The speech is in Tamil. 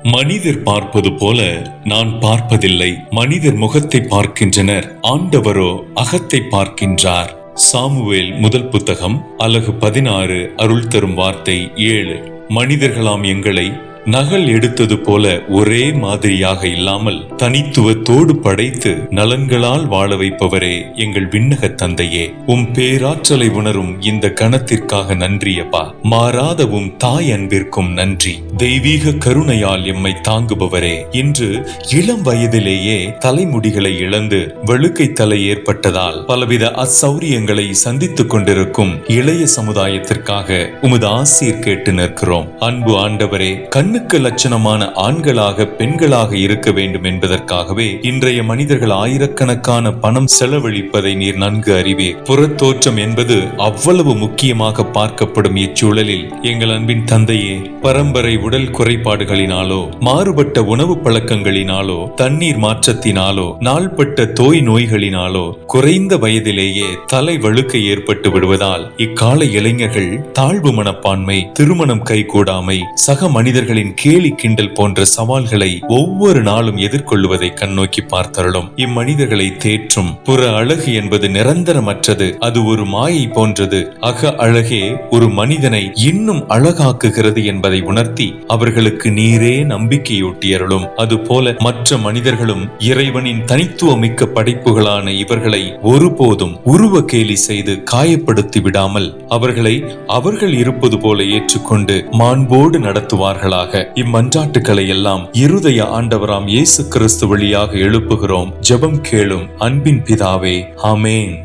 மனிதர் பார்ப்பது போல நான் பார்ப்பதில்லை. மனிதர் முகத்தை பார்க்கின்றனர், ஆண்டவரோ அகத்தை பார்க்கின்றார். சாமுவேல் முதல் புத்தகம் அலகு 16 அருள் தரும் வார்த்தை 7. மனிதர்களாம் எங்களை நகல் எடுத்தது போல ஒரே மாதிரியாக இல்லாமல் தனித்துவத்தோடு படைத்து நலன்களால் வாழ வைப்பவரே எங்கள் விண்ணக தந்தையே, உம் பேராற்றலை உணரும் இந்த கணத்திற்காக நன்றியப்பா. மாறாத உம் தாய் அன்பிற்கும் நன்றி. தெய்வீக கருணையால் எம்மை தாங்குபவரே, இன்று இளம் வயதிலேயே தலைமுடிகளை இழந்து வெளுக்கை தலை ஏற்பட்டதால் பலவித அசௌரியங்களை சந்தித்துக் கொண்டிருக்கும் இளைய சமுதாயத்திற்காக உமது ஆசீர் கேட்டு நிற்கிறோம். அன்பு ஆண்டவரே, கண்ணுக்கு லட்சணமான ஆண்களாக பெண்களாக இருக்க வேண்டும் என்பதற்காகவே இன்றைய மனிதர்கள் ஆயிரக்கணக்கான பணம் செலவழிப்பதை நீர் நன்கு அறிவீர். புறத்தோற்றம் என்பது அவ்வளவு முக்கியமாக பார்க்கப்படும் இச்சூழலில் எங்கள் அன்பின் தந்தையே, பரம்பரை உடல் குறைபாடுகளினாலோ மாறுபட்ட உணவு பழக்கங்களினாலோ தண்ணீர் மாற்றத்தினாலோ நாள்பட்ட தோய் நோய்களினாலோ குறைந்த வயதிலேயே தலை வழுக்கை ஏற்பட்டு விடுவதால் இக்கால இளைஞர்கள் தாழ்வு மனப்பான்மை, திருமணம் கைகூடாமை, சக மனிதர்களின் கேலி கிண்டல் போன்ற சவால்களை ஒவ்வொரு நாளும் எதிர்கொள்வதை கண்ணோக்கி பார்த்தருளும். இம்மனிதர்களை தேற்றும் புற அழகு என்பது நிரந்தரமற்றது, அது ஒரு மாயை போன்றது. அக அழகே ஒரு மனிதனை இன்னும் அழகாக்குகிறது என்பதை உணர்த்தி அவர்களுக்கு நீரே நம்பிக்கையூட்டியருளும். அதுபோல மற்ற மனிதர்களும் இறைவனின் தனித்துவமிக்க படைப்புகளான இவர்களை ஒருபோதும் உருவ கேலி செய்து காயப்படுத்தி விடாமல் அவர்களை அவர்கள் இருப்பது போல ஏற்றுக்கொண்டு மாண்போடு நடத்துவார்களாக. இம்மன்றாட்டுக்களை எல்லாம் இருதய ஆண்டவராம் இயேசு கிறிஸ்து வழியாக எழுப்புகிறோம். ஜெபம் கேளும் அன்பின் பிதாவே, ஆமேன்.